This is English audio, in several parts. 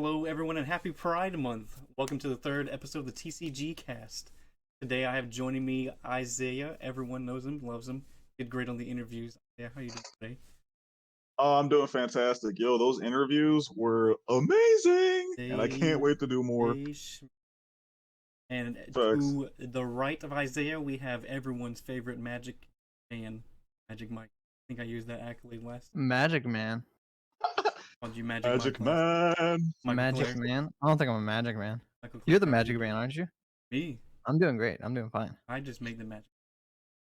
Hello, everyone, and happy Pride Month. Welcome to the third episode of the TCG Cast. Today I have joining me Isaiah. Everyone knows him, loves him. Did great on the interviews. Yeah, how you doing today? Oh, I'm doing fantastic. Yo, those interviews were amazing, and I can't They, wait to do more. and Facts. to the right of Isaiah, we have everyone's favorite Magic fan, Magic Mike. I think I used that accolade last. Magic Man. Called you Magic Mike Magic last. Man. Michael Magic Clare. Man? I don't think I'm a Magic Man. Michael Clare, You're the how are you Magic doing? Man, aren't you? Me. I'm doing great. I'm doing fine. I just make the magic.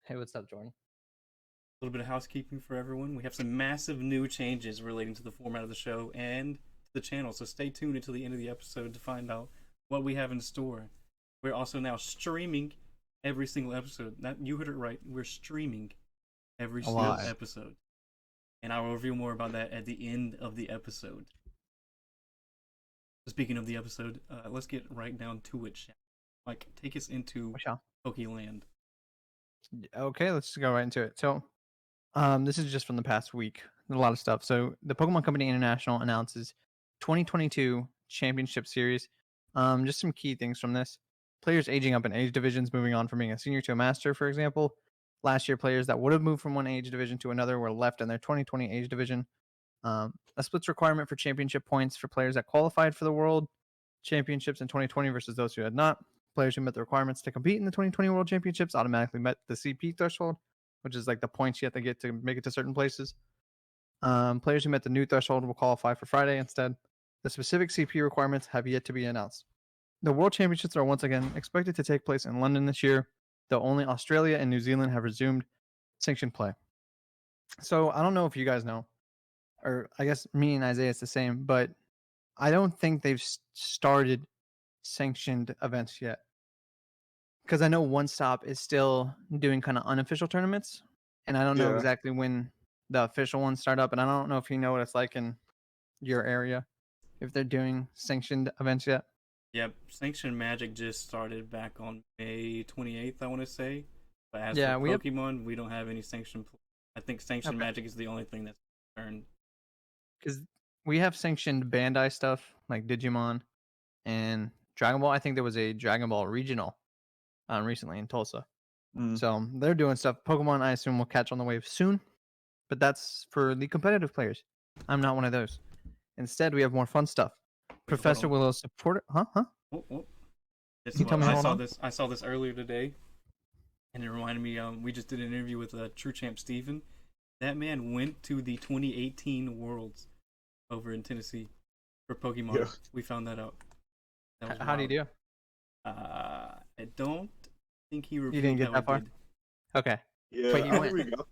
Hey, what's up, Jordan? A little bit of housekeeping for everyone. We have some massive new changes relating to the format of the show and to the channel, so stay tuned until the end of the episode to find out what we have in store. We're also now streaming every single episode. You heard it right. We're streaming every single Alive. episode. And I will reveal more about that at the end of the episode. Speaking of the episode, let's get right down to it. Like, take us into Pokeland. Okay, let's just go right into it. So, this is just from the past week. A lot of stuff. So, the Pokemon Company International announces 2022 Championship Series. Just some key things from this. Players aging up in age divisions, moving on from being a senior to a master, for example. Last year, players that would have moved from one age division to another were left in their 2020 age division. A splits requirement for championship points for players that qualified for the World Championships in 2020 versus those who had not. Players who met the requirements to compete in the 2020 World Championships automatically met the CP threshold, which is like the points you have to get to make it to certain places. Players who met the new threshold will qualify for Friday instead. The specific CP requirements have yet to be announced. The World Championships are once again expected to take place in London this year, though only Australia and New Zealand have resumed sanctioned play. So I don't know if you guys know, or I guess me and Isaiah it's the same, but I don't think they've started sanctioned events yet. Because I know One Stop is still doing kind of unofficial tournaments, and I don't know Yeah. exactly when the official ones start up, and I don't know if you know what it's like in your area, if they're doing sanctioned events yet. Yep, Sanctioned Magic just started back on May 28th, I want to say. But as Yeah, for we have. Pokemon, we don't have any sanctioned. I think Sanctioned Okay. Magic is the only thing that's turned. Because we have sanctioned Bandai stuff like Digimon and Dragon Ball. I think there was a Dragon Ball regional recently in Tulsa. Mm. So they're doing stuff. Pokemon, I assume, will catch on the wave soon, but that's for the competitive players. I'm not one of those. Instead, we have more fun stuff. Professor hold on. Willow's supporter. Huh? Oh. This Can you tell me I hold saw on? this. I saw this earlier today, and it reminded me. We just did an interview with True Champ Steven. That man went to the 2018 Worlds over in Tennessee for Pokemon. Yeah. We found that out. That was How do you wild. do? I don't think he revealed didn't get how that he far? did. Okay. Yeah, But I you don't went. think we got.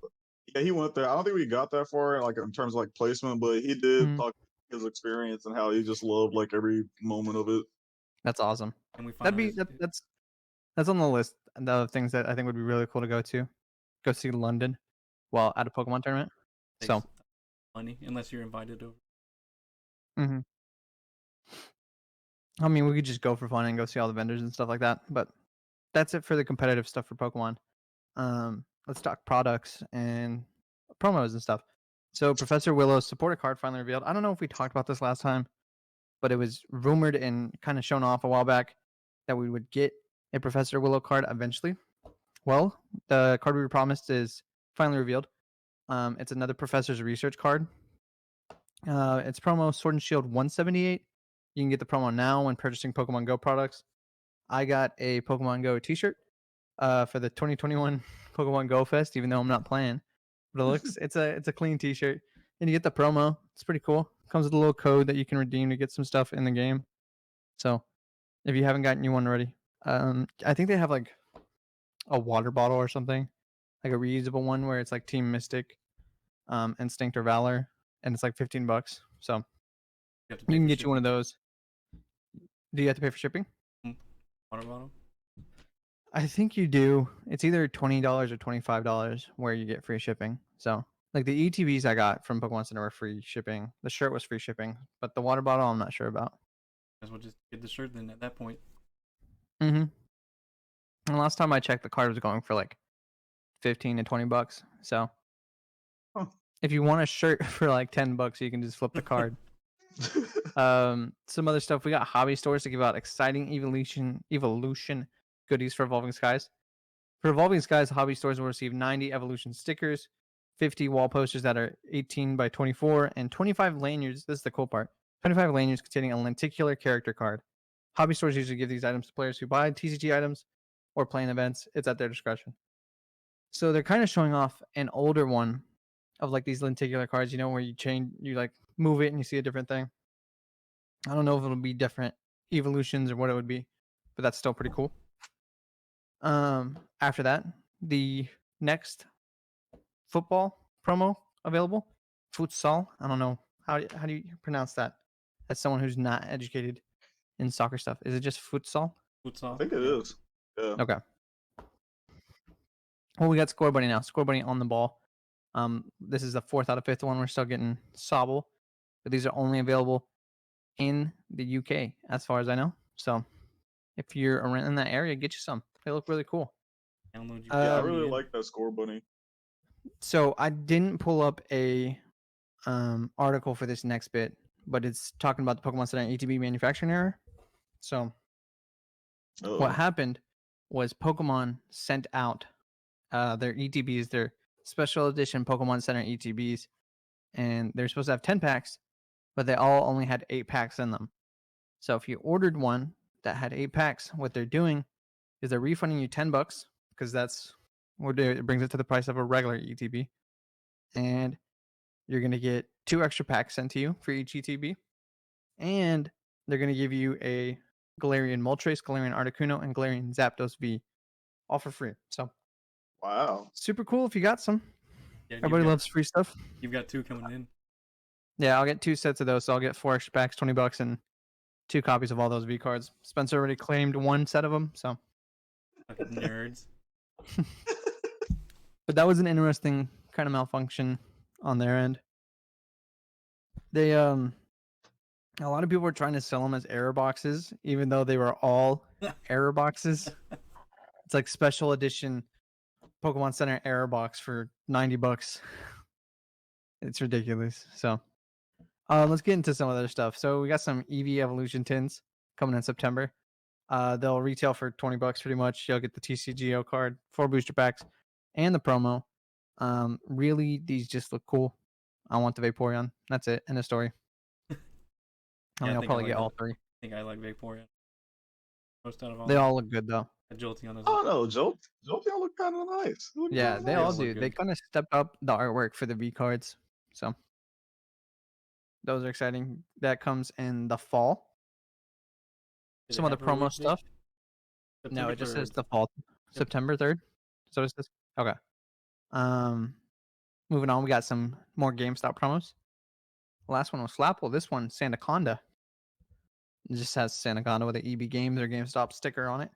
Yeah, he went there. I don't think we got that far, like in terms of like placement, but he did Mhm. talk his experience and how he just loved like every moment of it. That's awesome. And we found That'd out be his, that's on the list of things that I think would be really cool to go to. Go see London while at a Pokemon tournament. So. takes money unless you're invited over. Mm-hmm. I mean, we could just go for fun and go see all the vendors and stuff like that. But that's it for the competitive stuff for Pokemon. Let's talk products and promos and stuff. So Professor Willow's supporter card finally revealed. I don't know if we talked about this last time, but it was rumored and kind of shown off a while back that we would get a Professor Willow card eventually. Well, the card we were promised is finally revealed. It's another Professor's Research card. It's promo Sword and Shield 178. You can get the promo now when purchasing Pokemon Go products. I got a Pokemon Go t-shirt for the 2021 Pokemon Go Fest, even though I'm not playing. But it's a clean t-shirt. And you get the promo. It's pretty cool. Comes with a little code that you can redeem to get some stuff in the game. So if you haven't gotten you one already, I think they have like a water bottle or something, like a reusable one where it's like Team Mystic, Instinct or Valor, and it's like $15. So You can get you one of those. Do you have to pay for shipping? Water bottle? I think you do. It's either $20 or $25 where you get free shipping. So, like the ETBs I got from Pokemon Center were free shipping. The shirt was free shipping, but the water bottle I'm not sure about. Might as well just get the shirt then at that point. Mm-hmm. And last time I checked, the card was going for like $15 to $20. So, Huh. if you want a shirt for like $10, you can just flip the card. Some other stuff. We got hobby stores to give out exciting evolution goodies for Evolving Skies. For Evolving Skies, hobby stores will receive 90 evolution stickers, 50 wall posters that are 18 by 24, and 25 lanyards. This is the cool part. 25 lanyards containing a lenticular character card. Hobby stores usually give these items to players who buy TCG items or play in events. It's at their discretion. So they're kind of showing off an older one of like these lenticular cards, you know, where you like move it and you see a different thing. I don't know if it'll be different evolutions or what it would be, but that's still pretty cool. After that, the next football promo available, futsal. I don't know how do you pronounce that? As someone who's not educated in soccer stuff, is it just futsal? I Futsal. think it Yeah. is. Yeah. Okay. Well, we got Score Buddy now. Score Buddy on the ball. This is the 4th out of 5th one. We're still getting Sobble, but these are only available in the UK, as far as I know. So, if you're around in that area, get you some. They look really cool. Download you. Yeah, I Um, really in. like that Score Bunny. So I didn't pull up a article for this next bit, but it's talking about the Pokemon Center ETB manufacturing error. So what Uh-oh. happened was Pokemon sent out their ETBs, their special edition Pokemon Center ETBs, and they're supposed to have 10 packs, but they all only had 8 packs in them. So if you ordered one that had 8 packs, what they're doing is they're refunding you $10 because that's what it brings it to the price of a regular ETB, and you're going to get 2 extra packs sent to you for each ETB, and they're going to give you a Galarian Moltres, Galarian Articuno, and Galarian Zapdos V all for free. So Wow. super cool if you got some. Yeah, Everybody loves free stuff. You've got 2 coming in. Yeah, I'll get 2 sets of those. So I'll get 4 extra packs, $20, and 2 copies of all those V cards. Spencer already claimed 1 set of them. So, Fucking nerds. but that was an interesting kind of malfunction on their end. They a lot of people were trying to sell them as error boxes, even though they were all error boxes. It's like special edition Pokemon Center error box for $90. It's ridiculous. So, let's get into some other stuff. So we got some EV Evolution tins coming in September. They'll retail for $20 pretty much. You'll get the TCGO card, 4 booster packs, and the promo. Really, these just look cool. I want the Vaporeon. That's it. End of story. I mean, I'll probably get all 3. I think I like Vaporeon most out of all. They all look good though. Jolteon is. Oh no, Jolteon look kind of nice. Yeah, they all look do. They good. kind of stepped up the artwork for the V cards. So those are exciting. That comes in the fall. Did Some it of the have a promo release date? stuff. No, September it just says 3rd. the fall. September 3rd. So it's this. Okay. Moving on, we got some more GameStop promos. The last one was Flapple. This one, Sandaconda. It just has Sandaconda with an EB Games or GameStop sticker on it,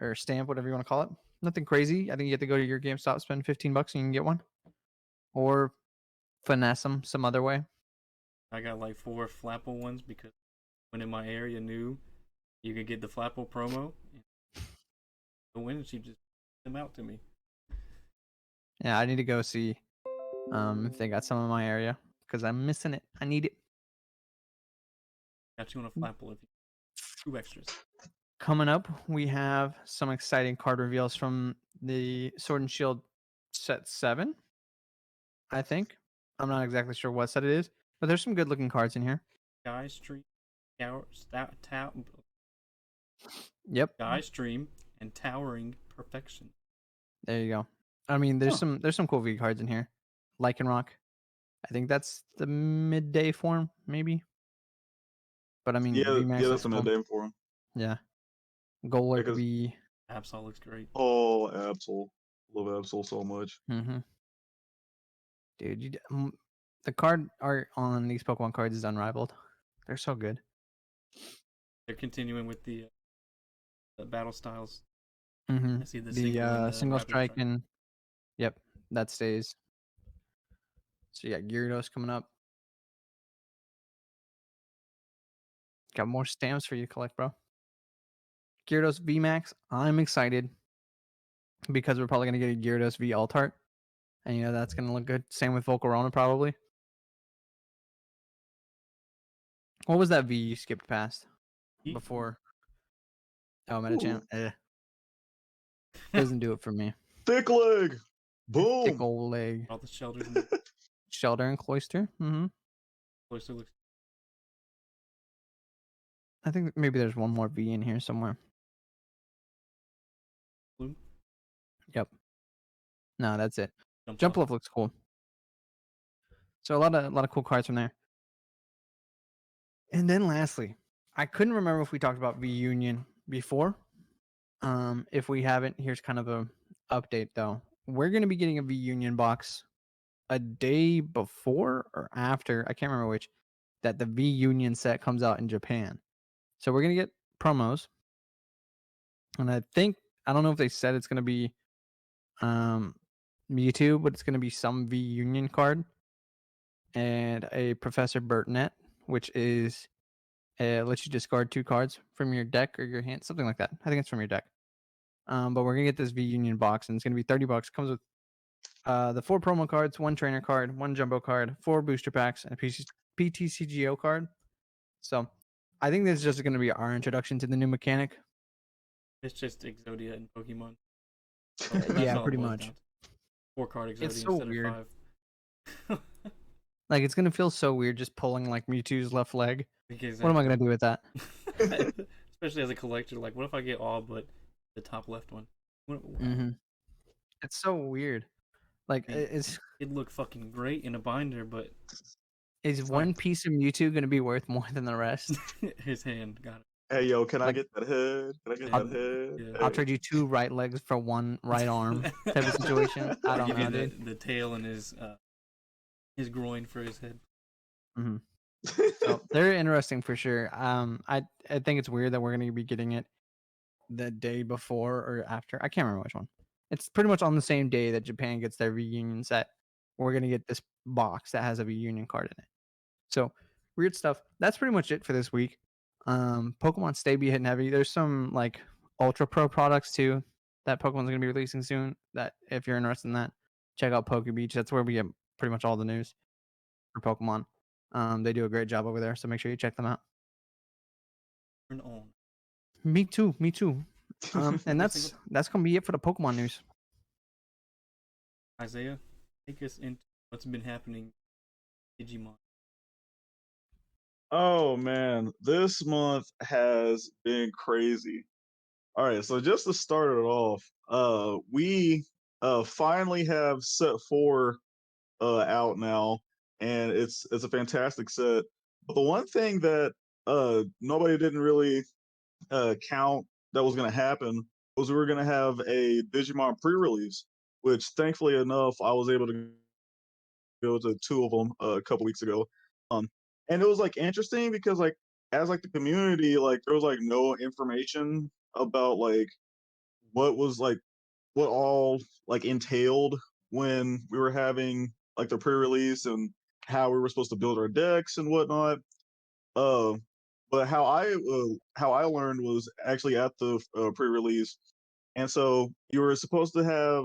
or stamp, whatever you want to call it. Nothing crazy. I think you have to go to your GameStop, spend $15, and you can get one, or finesse them some other way. I got like 4 Flapple ones because when in my area knew you could get the Flapple promo. Go in and she just sent them out to me. Yeah, I need to go see if they got some in my area because I'm missing it. I need it. Got you on a Flapple if you 2 extras. Coming up, we have some exciting card reveals from the Sword and Shield set 7. I think. I'm not exactly sure what set it is, but there's some good looking cards in here. Sky Stream, Yep. Sky Stream, and Towering Perfection. There you go. I mean, there's some cool V cards in here. Lycanroc. I think that's the midday form, maybe. But I mean, Yeah, VMAX that's looks a cool. name for him. Yeah. Golurk Because- V. Absol looks great. Oh, Absol. Love Absol so much. Mm-hmm. Dude, the card art on these Pokemon cards is unrivaled. They're so good. They're continuing with the battle styles. Mm-hmm. I see the Single Rapid strike and yep, that stays. So yeah, Gyarados coming up. Got more stamps for you to collect, bro. Gyarados VMAX. I'm excited because we're probably gonna get a Gyarados V Altart, and you know that's gonna look good. Same with Volcarona probably. What was that V you skipped past Yeet. before? Oh, Ooh. Metachamp. Doesn't do it for me. Thick leg. Thick Boom. old leg. All the shelters in the Shelter and Cloister. Mm-hmm. cloister looks. I think maybe there's one more V in here somewhere. Blue. Yep. No, that's it. Jump Jump off. Love looks cool. So a lot of cool cards from there. And then lastly, I couldn't remember if we talked about V Union before. If we haven't, here's kind of a update though. We're gonna be getting a V Union box a day before or after, I can't remember which, that the V Union set comes out in Japan. So we're gonna get promos. And I don't know if they said it's gonna be Mewtwo, but it's gonna be some V Union card. And a Professor Burtnett, which is lets you discard 2 cards from your deck or your hand, something like that. I think it's from your deck. But we're gonna get this V Union box, and it's gonna be $30. Comes with the 4 promo cards, 1 trainer card, 1 jumbo card, 4 booster packs, and a PTCGO card. So I think this is just gonna be our introduction to the new mechanic. It's just Exodia and Pokemon. Yeah, all it pretty boils much. down to. 4 card Exodia It's so instead weird. of 5. Like it's gonna feel so weird just pulling like Mewtwo's left leg. Because What am I gonna do with that? especially as a collector, like what if I get all but the top left one? Mm-hmm. It's so weird. Like it's It'd look fucking great in a binder, but is it's one like- piece of Mewtwo gonna be worth more than the rest? his hand got it. Hey, yo, can I Like- get that head? Can I get that head? Yeah. I'll Hey. trade you 2 right legs for 1 right arm type of situation. I I'll don't give know, you dude. the tail and his groin for his head. Mm-hmm. So they're interesting for sure. I think it's weird that we're gonna be getting it the day before or after. I can't remember which one. It's pretty much on the same day that Japan gets their reunion set. We're gonna get this box that has a reunion card in it. So weird stuff. That's pretty much it for this week. Pokemon stay be hitting heavy. There's some like Ultra Pro products too that Pokemon's gonna be releasing soon. That if you're interested in that, check out PokeBeach. That's where we get pretty much all the news for Pokemon. They do a great job over there, so make sure you check them out. Turn on. Me too. And that's gonna be it for the Pokemon news. Isaiah, take us into what's been happening. Digimon. Oh man, this month has been crazy. All right, so just to start it off, we finally have set 4 out now, and it's a fantastic set. But the one thing that nobody didn't really count that was going to happen was we were going to have a Digimon pre-release, which thankfully enough I was able to go to 2 of them a couple weeks ago. And it was like interesting because like as like the community, like there was like no information about like what was like what all like entailed when we were having like the pre-release and how we were supposed to build our decks and whatnot. Uh, but how I learned was actually at the pre-release, and so you were supposed to have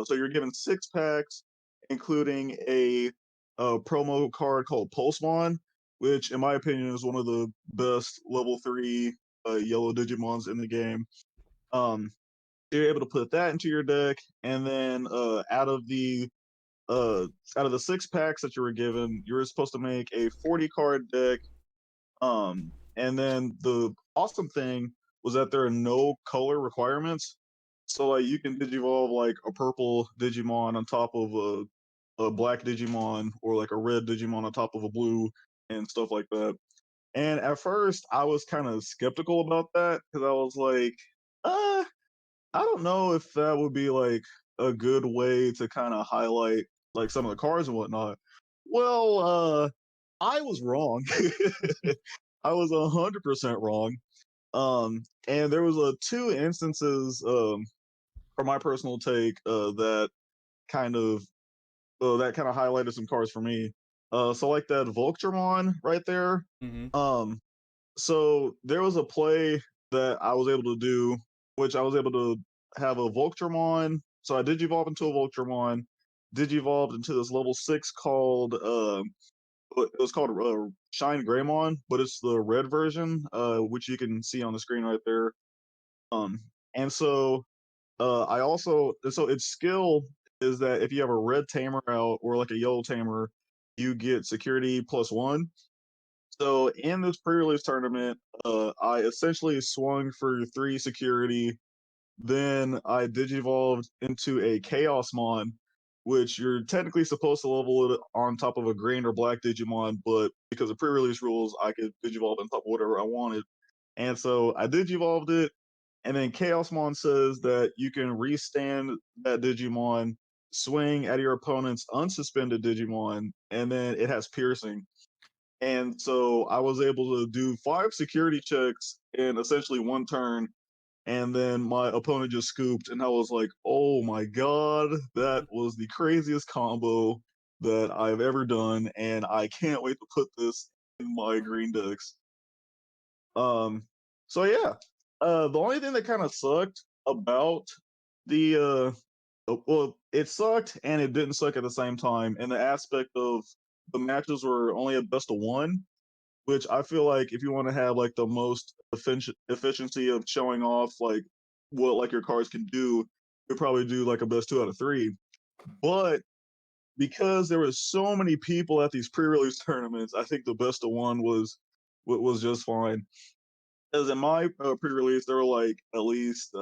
so you're given 6 packs, including a promo card called Pulsemon, which in my opinion is one of the best level 3 yellow Digimons in the game. You're able to put that into your deck, and then uh, out of the 6 packs that you were given, you were supposed to make a 40 card deck. And then the awesome thing was that there are no color requirements. So like you can digivolve like a purple Digimon on top of a black Digimon, or like a red Digimon on top of a blue, and stuff like that. And at first I was kind of skeptical about that because I was like, I don't know if that would be like a good way to kind of highlight like some of the cards and whatnot. Well, I was wrong. I was 100% wrong. And there was 2 instances, from my personal take, that kind of highlighted some cards for me. So like that Voltramon right there. Mm-hmm. So there was a play that I was able to do, which I was able to have a Voltramon. So I digivolved into a Voltramon, digivolved into this level 6 called it was called Shine Greymon, but it's the red version, which you can see on the screen right there. And so I also so its skill is that if you have a red tamer out or like a yellow tamer, you get security +1. So in this pre-release tournament, I essentially swung for 3 security. Then I digivolved into a Chaosmon, which you're technically supposed to level it on top of a green or black Digimon, but because of pre-release rules, I could digivolve on top of whatever I wanted. And so I digivolved it, and then Chaosmon says that you can restand that Digimon, swing at your opponent's unsuspended Digimon, and then it has piercing. And so I was able to do 5 security checks in essentially one turn, and then my opponent just scooped, and I was like, oh my god, that was the craziest combo that I've ever done, and I can't wait to put this in my green decks. So yeah, the only thing that kind of sucked about the well, it sucked and it didn't suck at the same time, in the aspect of the matches were only a best of one, which I feel like if you want to have like the most efficiency of showing off like what like your cards can do, you'd probably do like a best 2 out of 3. But because there were so many people at these pre-release tournaments, I think the best of one was just fine. Because in my pre-release, there were like at least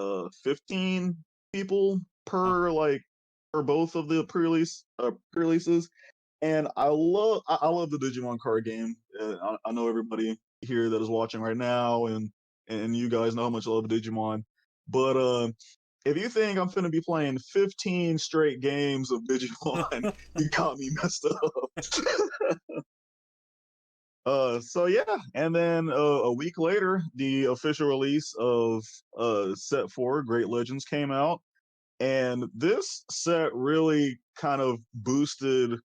15 people per like for both of the pre-releases, and I love the Digimon card game. I know everybody here that is watching right now, and you guys know how much I love Digimon. But if you think I'm finna be playing 15 straight games of Digimon, you got me messed up. So yeah, and then a week later, the official release of Set 4 Great Legends came out, and this set really kind of boosted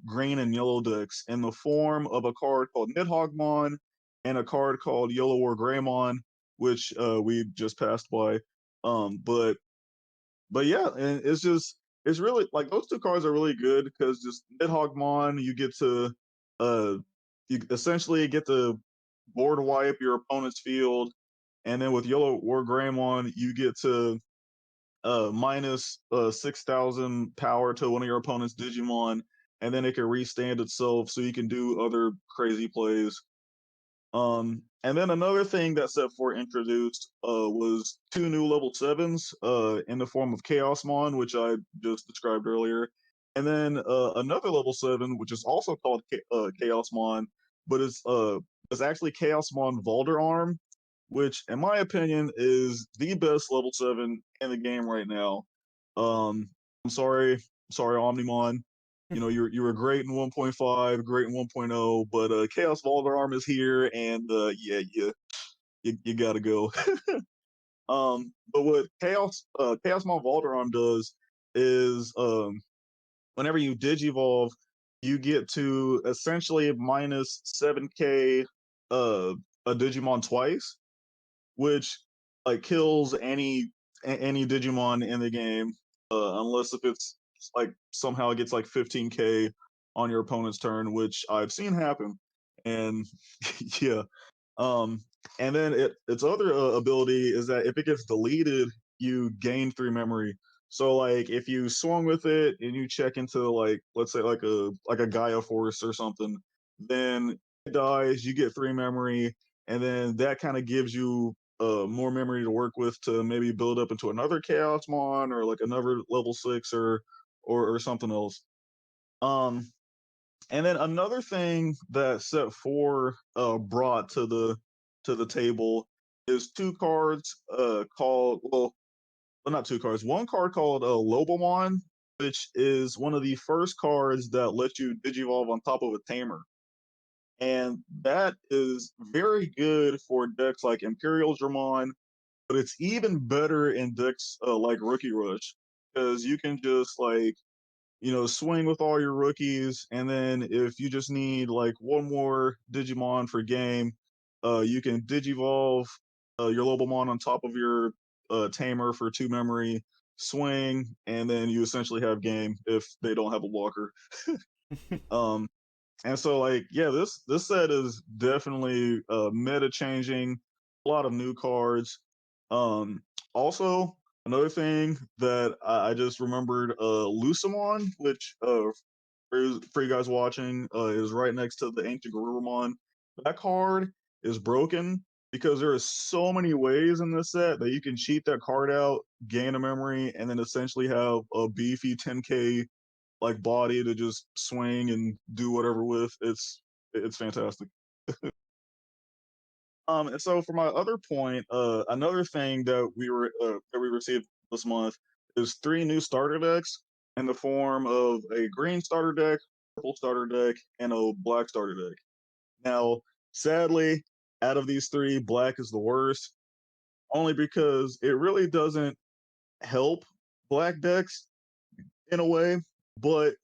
green and yellow decks in the form of a card called Nidhoggmon and a card called Yellow War Greymon, which we just passed by. But yeah, and it's really like those 2 cards are really good because just Nidhoggmon, you get to uh you essentially get to board wipe your opponent's field, and then with Yellow War Greymon, you get to minus 6,000 power to one of your opponent's Digimon, and then it can restand itself so you can do other crazy plays. And then another thing that Set 4 introduced was 2 new level 7s in the form of Chaosmon, which I just described earlier, and then another level 7, which is also called Chaosmon, but it's actually Chaosmon Valderarm, which, in my opinion, is the best level 7 in the game right now. I'm sorry, Omnimon. You know, you were great in 1.5, great in 1.0, but Chaos Valdararm is here, and yeah, you gotta go. But what Chaosmon Valdararm does is whenever you digivolve, you get to essentially minus 7k a Digimon twice, which like kills any Digimon in the game, unless if it's like somehow it gets like 15k on your opponent's turn, which I've seen happen. And yeah, um, and then its other ability is that if it gets deleted, you gain 3 memory. So like if you swung with it and you check into like let's say like a Gaia Force or something, then it dies, you get 3 memory, and then that kind of gives you more memory to work with to maybe build up into another Chaosmon or like another level 6 or something else. Um, and then another thing that Set 4 brought to the table is 2 cards called well not 2 cards, 1 card called Lobomon, which is one of the first cards that lets you digivolve on top of a tamer. And that is very good for decks like Imperial Dramon, but it's even better in decks like Rookie Rush because you can just like swing with all your rookies, and then if you just need like one more Digimon for game, you can Digivolve your Lobomon on top of your Tamer for 2 memory, swing, and then you essentially have game if they don't have a blocker. um, And so like yeah, this set is definitely meta changing, a lot of new cards. Um Also another thing that I just remembered, Lucimon, which for you guys watching, is right next to the ancient Garurumon. That card is broken because there are so many ways in this set that you can cheat that card out, gain a memory, and then essentially have a beefy 10k like body to just swing and do whatever with. It's fantastic. And so for my other point, another thing that we received this month is 3 new starter decks in the form of a green starter deck, purple starter deck, and a black starter deck. Now, sadly, out of these three, black is the worst, only because it really doesn't help black decks in a way. But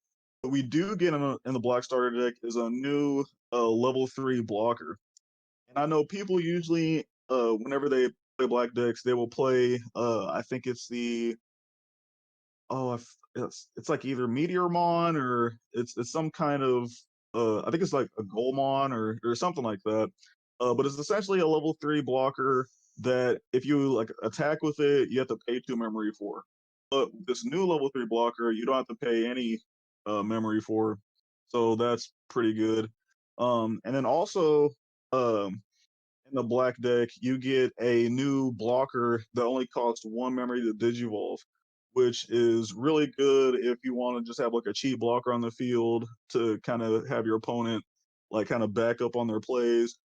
what we do get in the black starter deck is a new level 3 blocker. And I know people usually, whenever they play black decks, they will play. I think it's the it's like either Meteormon or it's some kind of. I think it's like a Golemon or something like that. But it's essentially a level 3 blocker that if you like attack with it, you have to pay 2 memory for. But with this new level 3 blocker, you don't have to pay any memory for. So that's pretty good. And then also, um, in the black deck, you get a new blocker that only costs 1 memory to Digivolve, which is really good if you want to just have like a cheap blocker on the field to kind of have your opponent like kind of back up on their plays,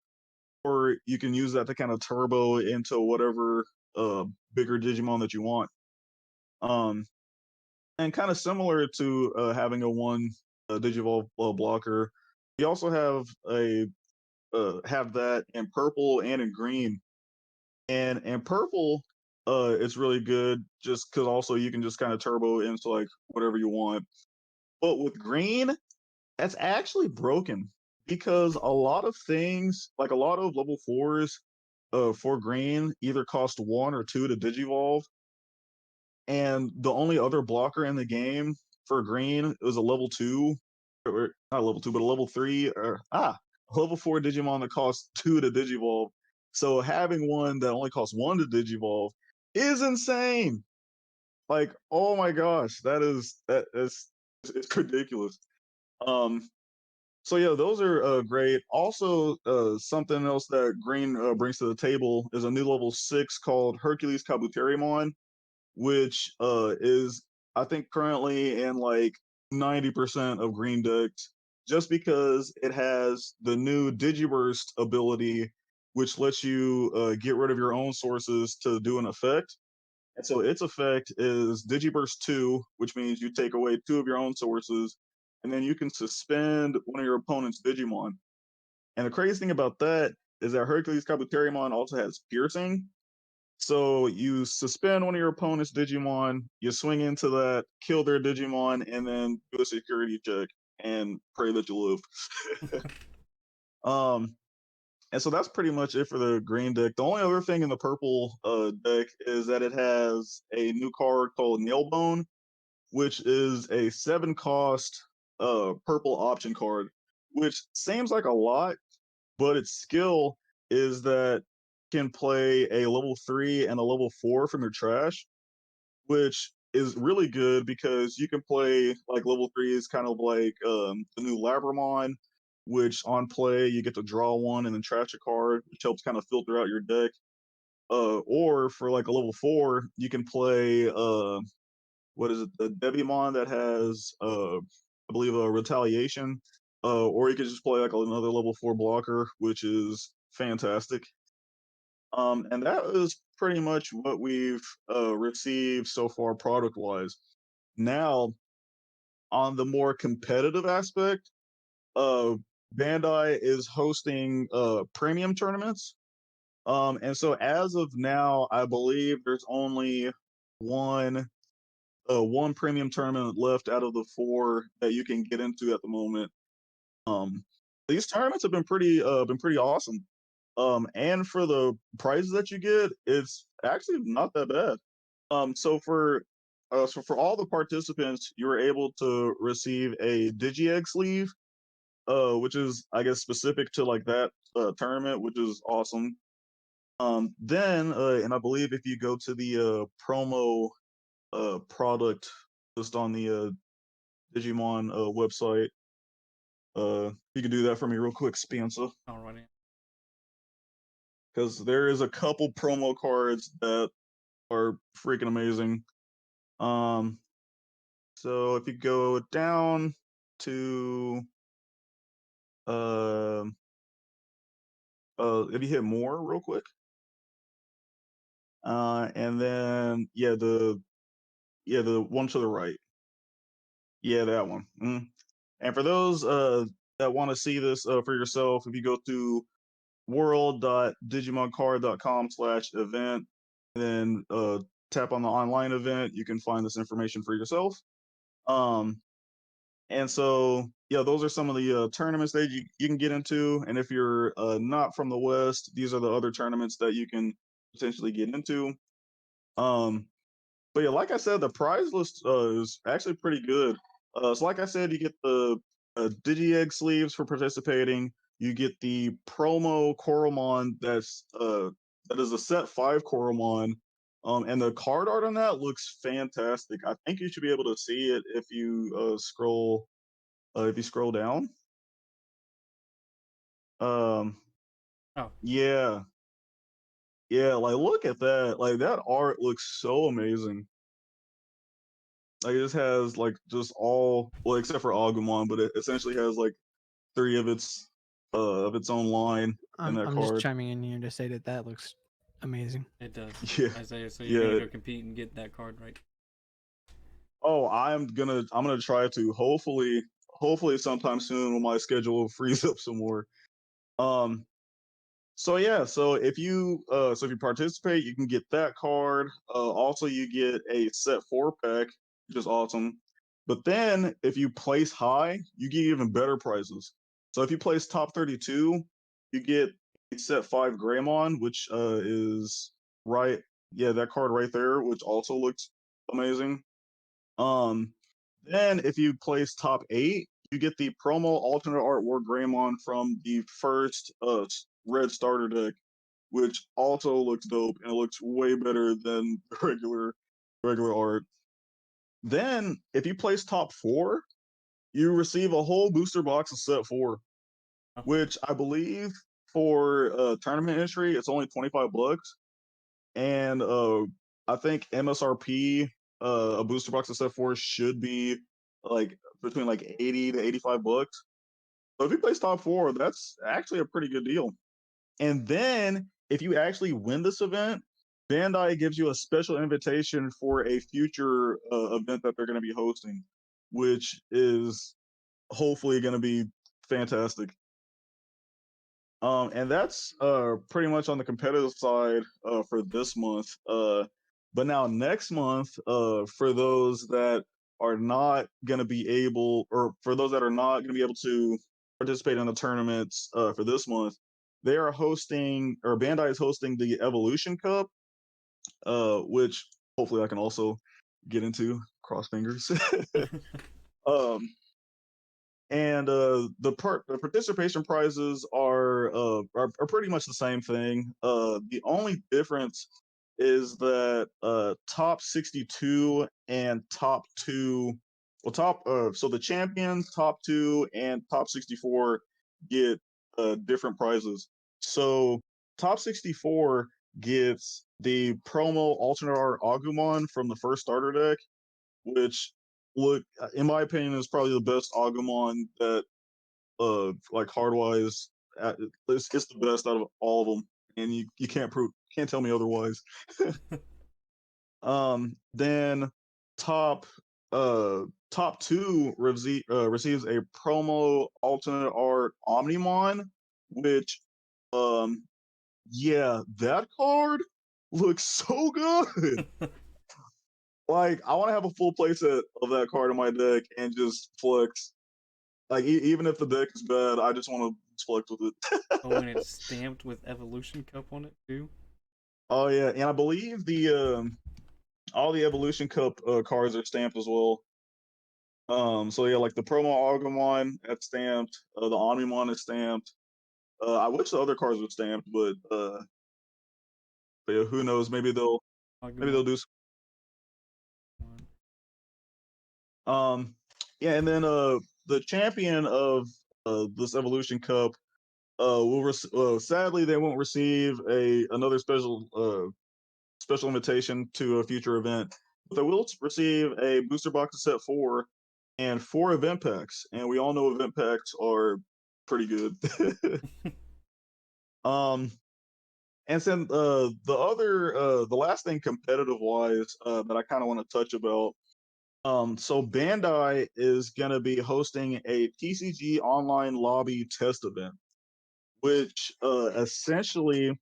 or you can use that to kind of turbo into whatever uh bigger Digimon that you want. Um, and kind of similar to having a one Digivolve blocker, you also have that in purple and in green. And in purple, it's really good just because also you can just kind of turbo into like whatever you want. But with green, that's actually broken because a lot of things, like a lot of level 4s, for green, either cost 1 or 2 to Digivolve, and the only other blocker in the game for green was a level 2, or not level 2, but a level 3, or a level 4 Digimon that costs 2 to Digivolve. So having one that only costs 1 to Digivolve is insane. Like, oh my gosh, that is it's ridiculous. Um, so yeah, those are great. Also, something else that Green brings to the table is a new level 6 called Hercules Kabuterimon, which is I think currently in like 90% of green decks, just because it has the new Digiburst ability, which lets you get rid of your own sources to do an effect. And so its effect is Digiburst 2, which means you take away 2 of your own sources, and then you can suspend one of your opponent's Digimon. And the crazy thing about that is that Hercules Kabuterimon also has piercing, so you suspend one of your opponent's Digimon, you swing into that, kill their Digimon, and then do a security check and pray that you live. um, and so that's pretty much it for the green deck. The only other thing in the purple deck is that it has a new card called Nailbone, which is a 7 cost purple option card, which seems like a lot, but its skill is that can play a level 3 and a level 4 from your trash, which is really good because you can play like level 3 is kind of like the new Labramon, which on play you get to draw one and then trash a card, which helps kind of filter out your deck. Or for like a level 4, you can play what is it, the Devimon that has I believe a retaliation. Or you could just play like another level 4 blocker, which is fantastic. And that is pretty much what we've received so far product wise. Now, on the more competitive aspect, uh, Bandai is hosting premium tournaments. And so as of now, I believe there's only one one premium tournament left out of the 4 that you can get into at the moment. Um, these tournaments have been pretty awesome. And for the prizes that you get, it's actually not that bad. So for all the participants, you were able to receive a DigiEgg sleeve, which is I guess specific to like that tournament, which is awesome. Then and I believe if you go to the promo product just on the Digimon website, you can do that for me real quick, Spencer, Alrighty. because there is a couple promo cards that are freaking amazing. So if you go down to if you hit more real quick, and then the one to the right, that one. And for those that want to see this for yourself, if you go to world.digimoncard.com/event, and then tap on the online event, you can find this information for yourself. And so, those are some of the tournaments that you can get into. And if you're not from the West, these are the other tournaments that you can potentially get into. But yeah, like I said, the prize list is actually pretty good. So like I said, you get the Digi-Egg sleeves for participating. You get the promo Coromon that is a set 5 Coromon. And the card art on that looks fantastic. I think you should be able to see it if you scroll down. Oh, Yeah. Yeah, like look at that. Like that art looks so amazing. Like it just has like just all, well, except for Agumon, but it essentially has like 3 of its own line in that I'm just card. chiming in here to say that looks amazing. it does. Yeah. Isaiah, so you're Yeah. gonna go compete and get that card, right? Oh, I'm gonna try to hopefully sometime soon when my schedule frees up some more. Um so yeah, so if you participate, you can get that card. Also you get a set 4 pack, which is awesome. But then if you place high, you get even better prizes. So if you place top 32, you get a set 5 Greymon, which is right, that card right there, which also looks amazing. Um, then if you place top 8, you get the promo alternate art War Greymon from the first red starter deck, which also looks dope and it looks way better than the regular art. Then if you place top 4, you receive a whole booster box of set 4, Oh, which I believe for tournament entry it's only $25, and I think MSRP a booster box of set 4 should be like between like 80 to $85. So if you place top 4, that's actually a pretty good deal. And then if you actually win this event, Bandai gives you a special invitation for a future event that they're going to be hosting, which is hopefully going to be fantastic. And that's pretty much on the competitive side for this month. But now next month, for those that are not going to be able, or for those that are not going to be able to participate in the tournaments for this month, they are hosting, or Bandai is hosting the Evolution Cup, which hopefully I can also get into. Cross fingers. um, and the participation prizes are pretty much the same thing. The only difference is that top 62 and top 2, well, so the champions, top 2 and top 64 get different prizes. So top 64 gets the promo alternate art Agumon from the first starter deck, which in my opinion, is probably the best Agumon that, like hard wise, it's the best out of all of them, and you can't tell me otherwise. Then top top 2 receives a promo alternate art Omnimon, which that card looks so good. Like, I want to have a full playset of that card in my deck and just flex. Like, even if the deck is bad, I just want to flex with it. oh, and it's stamped with Evolution Cup on it too. Oh yeah, and I believe the all the Evolution Cup cards are stamped as well. So yeah, like the promo Agumon that's stamped, the Omnimon is stamped. I wish the other cards were stamped, but yeah, who knows? Maybe they'll do. Yeah, and then the champion of this Evolution Cup sadly they won't receive another special invitation to a future event, but they will receive a booster box of set 4 and 4 event packs, and we all know event packs are pretty good. And then the last thing competitive wise that I kind of want to touch about. So Bandai is gonna be hosting a TCG online lobby test event, which essentially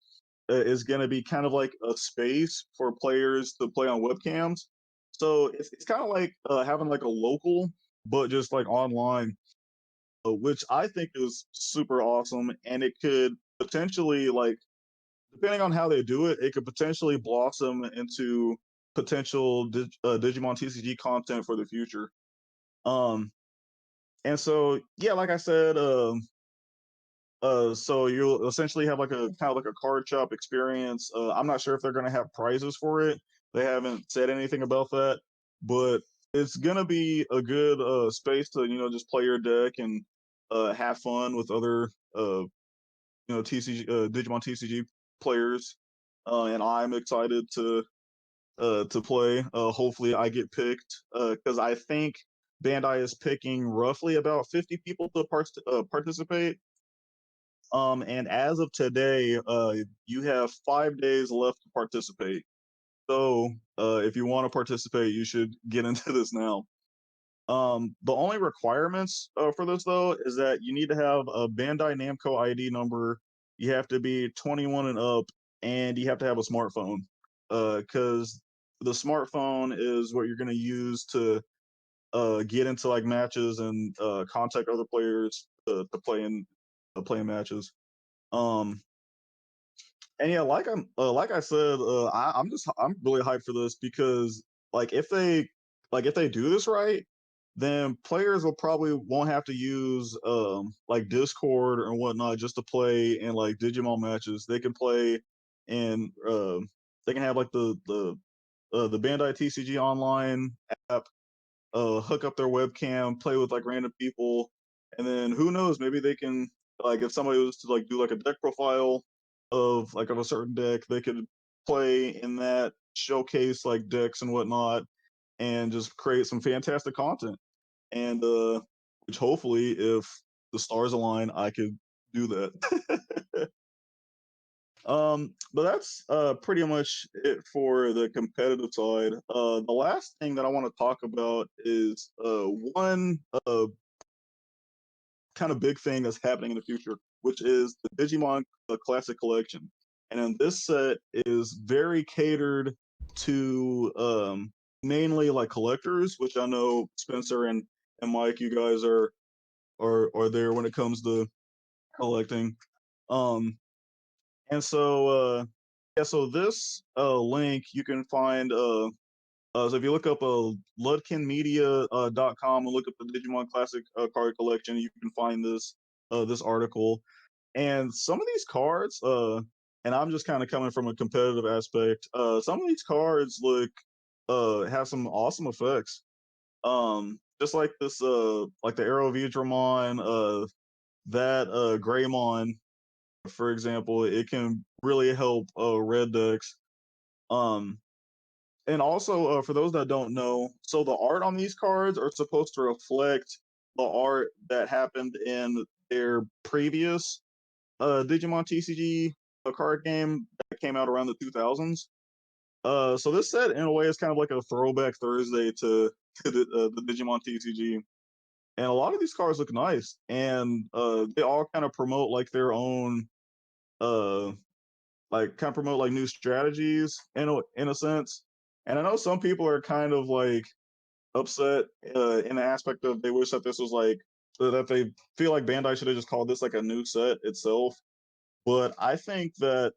is going to be kind of like a space for players to play on webcams. So it's kind of like having like a local, but just like online, which I think is super awesome. And it could potentially, like, depending on how they do it, it could potentially blossom into potential Digimon TCG content for the future. Um, and so, yeah, like I said, so you'll essentially have like a kind of like a card shop experience. I'm not sure if they're going to have prizes for it. They haven't said anything about that, but it's going to be a good space to just play your deck and have fun with other TCG Digimon TCG players. And I'm excited to play. Hopefully, I get picked because I think Bandai is picking roughly about 50 people to participate. And as of today, you have 5 days left to participate. So, if you want to participate, you should get into this now. The only requirements for this though is that you need to have a Bandai Namco ID number. You have to be 21 and up, and you have to have a smartphone. Because the smartphone is what you're going to use to get into like matches and contact other players to play in matches. Um, and yeah, like I said, I'm really hyped for this because like if they do this right, then players will probably won't have to use like Discord or whatnot just to play in like Digimon matches. They can play in they can have like the Bandai TCG online app, hook up their webcam, play with like random people, and then who knows, maybe they can, like, if somebody was to like do like a deck profile of a certain deck, they could play in that, showcase like decks and whatnot, and just create some fantastic content. And which hopefully, if the stars align, I could do that. But that's pretty much it for the competitive side. The last thing that I want to talk about is one kind of big thing that's happening in the future, which is the Digimon Classic Collection. And then this set is very catered to mainly like collectors, which I know Spencer and Mike, you guys are there when it comes to collecting. Um, and so yeah, so this link you can find so if you look up ludkinmedia.com and look up the Digimon Classic card collection, you can find this article. And some of these cards, and I'm just kind of coming from a competitive aspect, some of these cards look have some awesome effects. Just like this like the Arrow Eeveelutions, that Greymon, for example, it can really help red decks. Um, and also, for those that don't know, so the art on these cards are supposed to reflect the art that happened in their previous Digimon TCG card game that came out around the 2000s. So this set, in a way, is kind of like a throwback Thursday to the Digimon TCG. And a lot of these cards look nice, and they all kind of promote like their own uh like kind of promote like new strategies in a sense. And I know some people are kind of like upset in the aspect of they wish that this was like that they feel like Bandai should have just called this like a new set itself. But I think that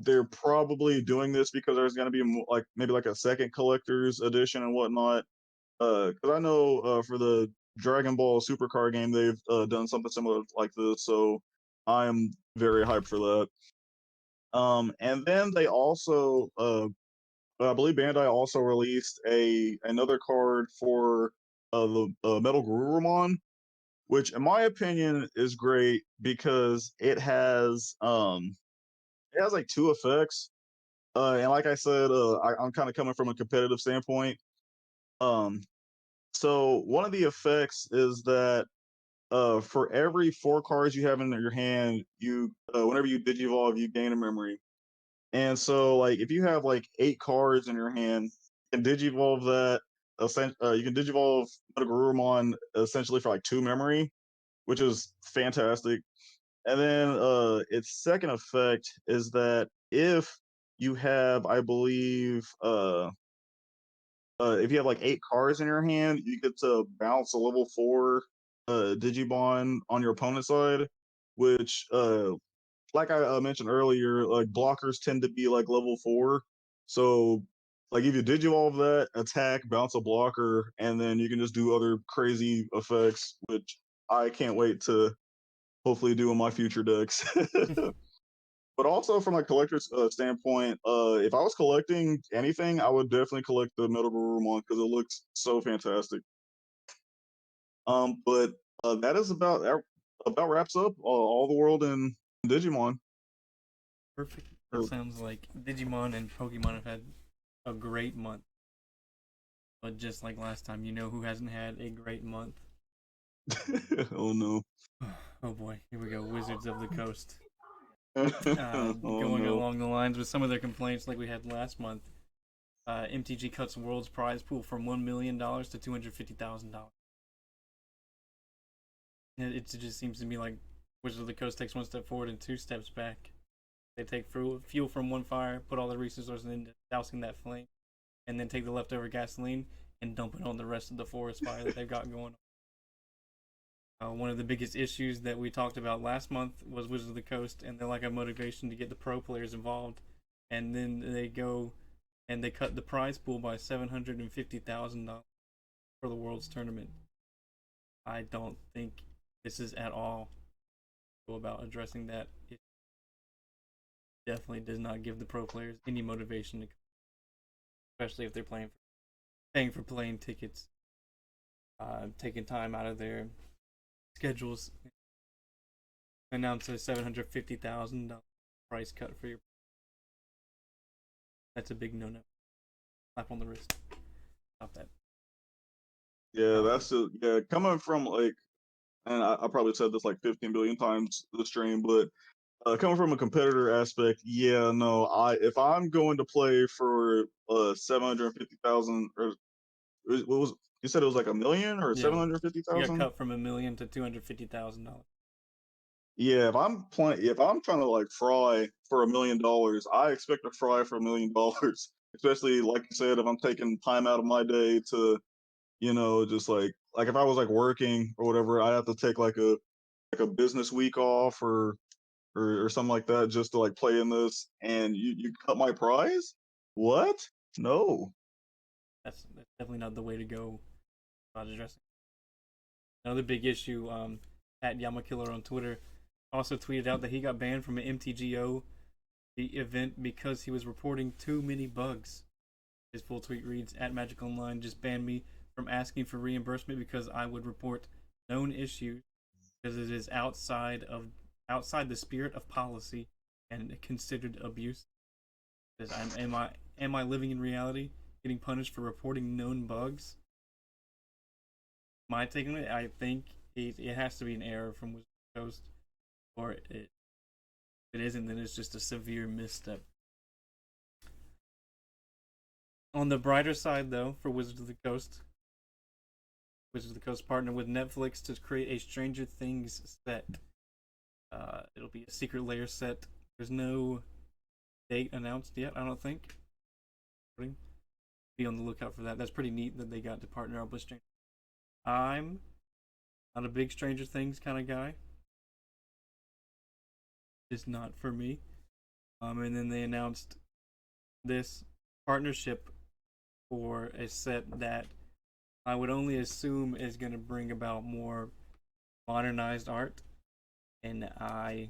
they're probably doing this because there's going to be like maybe like a second collector's edition and whatnot. because I know for the Dragon Ball Supercar game they've done something similar like this, so I'm very hyped for that. And then they also, I believe Bandai also released another card for the Metal Garurumon, which in my opinion is great because it has like two effects. And like I said, I'm kind of coming from a competitive standpoint. Um, so one of the effects is that for every 4 cards you have in your hand, you whenever you digivolve, you gain a memory. And so, like, if you have like 8 cards in your hand, you can digivolve that. You can digivolve Metagarurumon essentially for like 2 memory, which is fantastic. And then its second effect is that if you have, I believe, if you have like 8 cards in your hand, you get to bounce a level 4 Digimon on your opponent's side, which like I mentioned earlier, like blockers tend to be like level 4. So like if you digivolve that, attack, bounce a blocker, and then you can just do other crazy effects, which I can't wait to hopefully do in my future decks. But also from a collector's standpoint, if I was collecting anything, I would definitely collect the Metal Garurumon because it looks so fantastic. But that is about wraps up all the world in Digimon. Perfect. That sounds like Digimon and Pokemon have had a great month. But just like last time, you know who hasn't had a great month? Oh no. Oh boy, here we go. Wizards of the Coast. Oh Going no. along the lines with some of their complaints like we had last month. MTG cuts World's prize pool from $1 million to $250,000. It just seems to me like Wizards of the Coast takes one step forward and 2 steps back. They take fuel from one fire, put all the resources into dousing that flame, and then take the leftover gasoline and dump it on the rest of the forest fire that they've got going on. One of the biggest issues that we talked about last month was Wizards of the Coast and their lack of motivation to get the pro players involved. And then they go and they cut the prize pool by $750,000 for the World's tournament. I don't think this is at all about addressing that. It definitely does not give the pro players any motivation to come, especially if they're paying for plane tickets, taking time out of their schedules. Announce a $750,000 price cut for your. That's a big no-no. Slap on the wrist. Stop that. Yeah, coming from like, and I probably said this like 15 billion times this stream, but coming from a competitor aspect, yeah, no, if I'm going to play for 750,000 or what was you said it was like a million or Yeah. 750,000? You got cut from $1 million to $250,000. Yeah, if I'm trying to like fry for $1 million, I expect to fry for $1 million. Especially like you said, if I'm taking time out of my day to, just like if I was like working or whatever, I have to take like a business week off or something like that just to like play in this, and you cut my prize? What? No. That's definitely not the way to go about addressing. Another big issue. At Yamakiller on Twitter also tweeted out that he got banned from an MTGO event because he was reporting too many bugs. His full tweet reads, "At Magic Online just banned me from asking for reimbursement because I would report known issues because it is outside the spirit of policy and considered abuse. Am I living in reality, getting punished for reporting known bugs?" My take on it, I think it has to be an error from Wizards of the Coast, or if it isn't, then it's just a severe misstep. On the brighter side, though, for Wizards of the Coast partnered with Netflix to create a Stranger Things set. It'll be a secret layer set. There's no date announced yet, I don't think. Be on the lookout for that. That's pretty neat that they got to partner up with Stranger. I'm not a big Stranger Things kind of guy. It's not for me. And then they announced this partnership for a set that I would only assume is going to bring about more modernized art, and I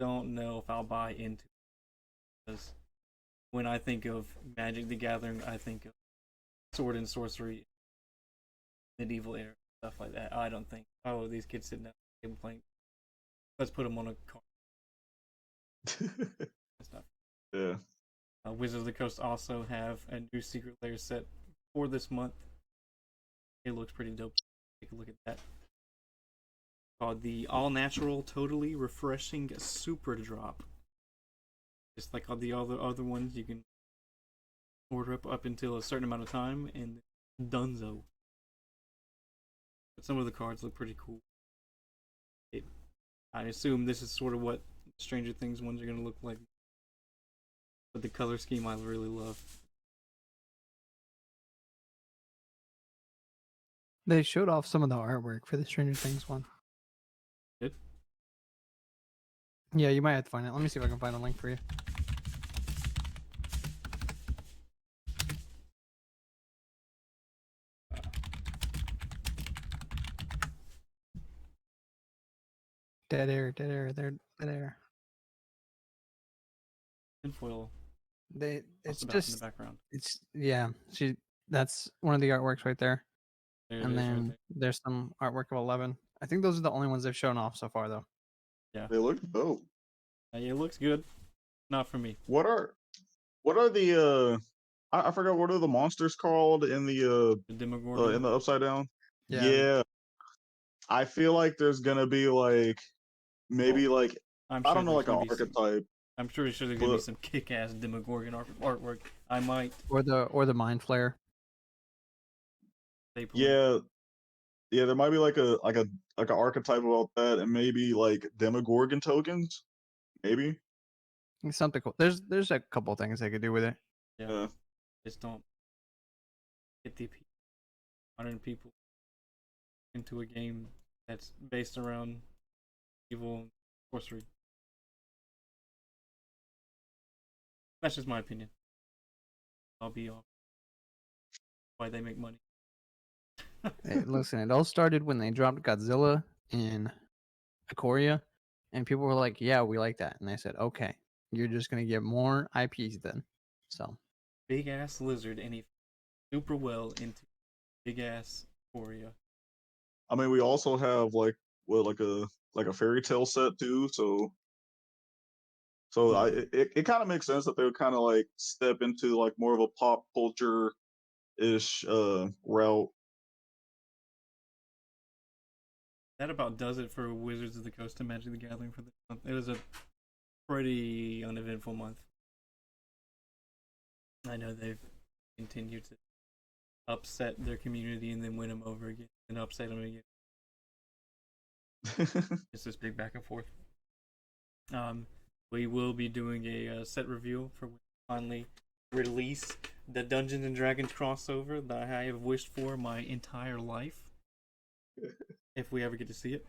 don't know if I'll buy into it, because when I think of Magic the Gathering, I think of sword and sorcery, medieval era, stuff like that. I don't think, oh, these kids sitting down and playing. Let's put them on a card. Stuff. Yeah. Wizards of the Coast also have a new Secret Lair set for this month. It looks pretty dope. Take a look at that. Called the All Natural Totally Refreshing Super Drop. Just like all the other ones, you can order up until a certain amount of time, and dunzo. But some of the cards look pretty cool. I assume this is sort of what Stranger Things ones are going to look like. But the color scheme I really love. They showed off some of the artwork for the Stranger Things one. Did? Yeah, you might have to find it. Let me see if I can find a link for you. Dead air, dead air. Tinfoil. It's In the just, background. yeah. That's one of the artworks right there. There it And is, then right there. there's some artwork of 11. I think those are the only ones they've shown off so far, though. Yeah. They look dope. It looks good. Not for me. What are the I forgot, what are the monsters called in The the Demogorgon. in the Upside Down? Yeah. Yeah. I feel like there's gonna be like maybe like I'm I sure don't know, there's like an gonna be some. archetype. I'm sure there's gonna be But some kick-ass Demogorgon artwork. I might. Or the Mind Flare. Staple it. yeah, there might be like an archetype about that, and maybe like Demogorgon tokens. Maybe. Something cool. There's a couple things they could do with it. Yeah. Just don't get the modern people into a game that's based around evil and sorcery. That's just my opinion. I'll be off. Why they make money. Hey, listen, it all started when they dropped Godzilla in Ikoria, and people were like, "Yeah, we like that," and they said, "Okay, you're just gonna get more IPs then." So Big ass lizard, and he super well into big ass Korea. I mean, we also have like like a fairy tale set too, so it kind of makes sense that they would kind of like step into like more of a pop culture ish route. That about does it for Wizards of the Coast and Magic the Gathering for this month. It was a pretty uneventful month. I know they've continued to upset their community and then win them over again and upset them again. It's this big back and forth. We will be doing a set review for when we finally release the Dungeons and Dragons crossover that I have wished for my entire life. If we ever get to see it.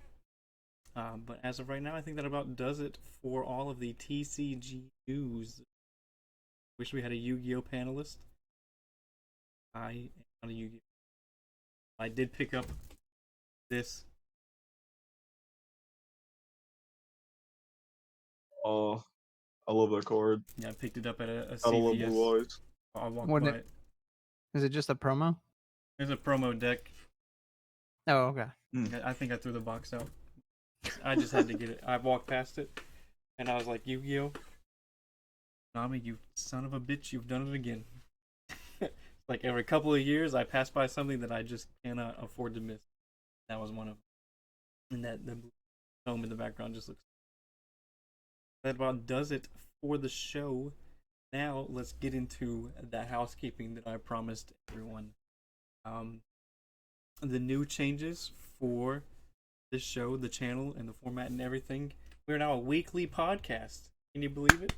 But as of right now, I think that about does it for all of the TCG news. Wish we had a Yu-Gi-Oh panelist. I am not a Yu-Gi-Oh. I did pick up this. Oh, I love that card. Yeah, I picked it up at a I love blue CVS. eyes. I walked What by it- it. is it just a promo? There's a promo deck. Oh, okay. I think I threw the box out. I just had to get it. I walked past it, and I was like, Yu-Gi-Oh! Nami, you son of a bitch, you've done it again. Like every couple of years, I pass by something that I just cannot afford to miss. That was one of them. And that the home in the background just looks. That about does it for the show. Now let's get into the housekeeping that I promised everyone. The new changes for this show, the channel, and the format and everything. We're now a weekly podcast. Can you believe it?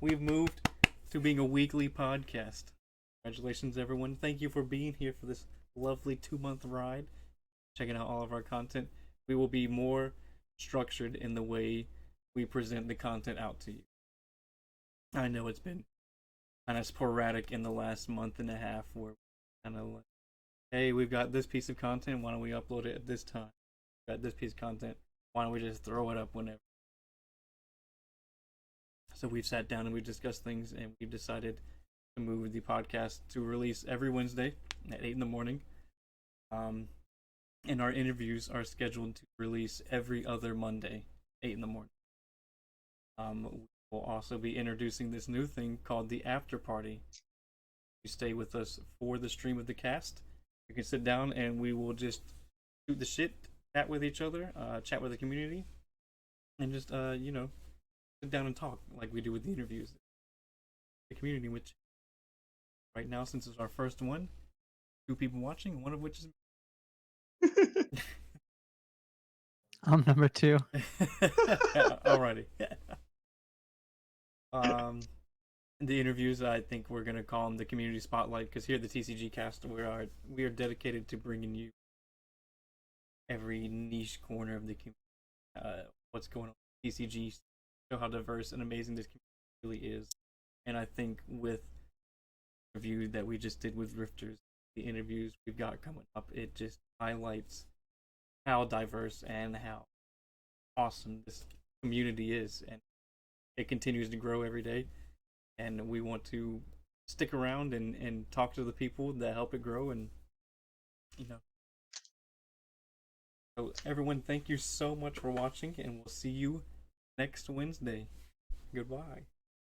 We've moved to being a weekly podcast. Congratulations, everyone. Thank you for being here for this lovely 2-month ride. Checking out all of our content. We will be more structured in the way we present the content out to you. I know it's been kind of sporadic in the last month and a half where kind of hey, we've got this piece of content. Why don't we upload it at this time? We've got this piece of content. Why don't we just throw it up whenever? So we've sat down and we've discussed things, and we've decided to move the podcast to release every Wednesday at 8 in the morning. And our interviews are scheduled to release every other Monday, 8 in the morning. We'll also be introducing this new thing called the After Party. You stay with us for the stream of the cast. You can sit down and we will just shoot the shit, chat with each other, chat with the community, and just sit down and talk like we do with the interviews. The community, which right now, since it's our first one, 2 people watching, one of which is I'm number 2. Alrighty. The interviews, I think we're gonna call them the community spotlight, because here at the TCG Cast, we are dedicated to bringing you every niche corner of the community. What's going on with TCG, show how diverse and amazing this community really is. And I think with the review that we just did with Rifters, the interviews we've got coming up, it just highlights how diverse and how awesome this community is, and it continues to grow every day. And we want to stick around and talk to the people that help it grow, and so everyone, thank you so much for watching, and we'll see you next Wednesday. Goodbye.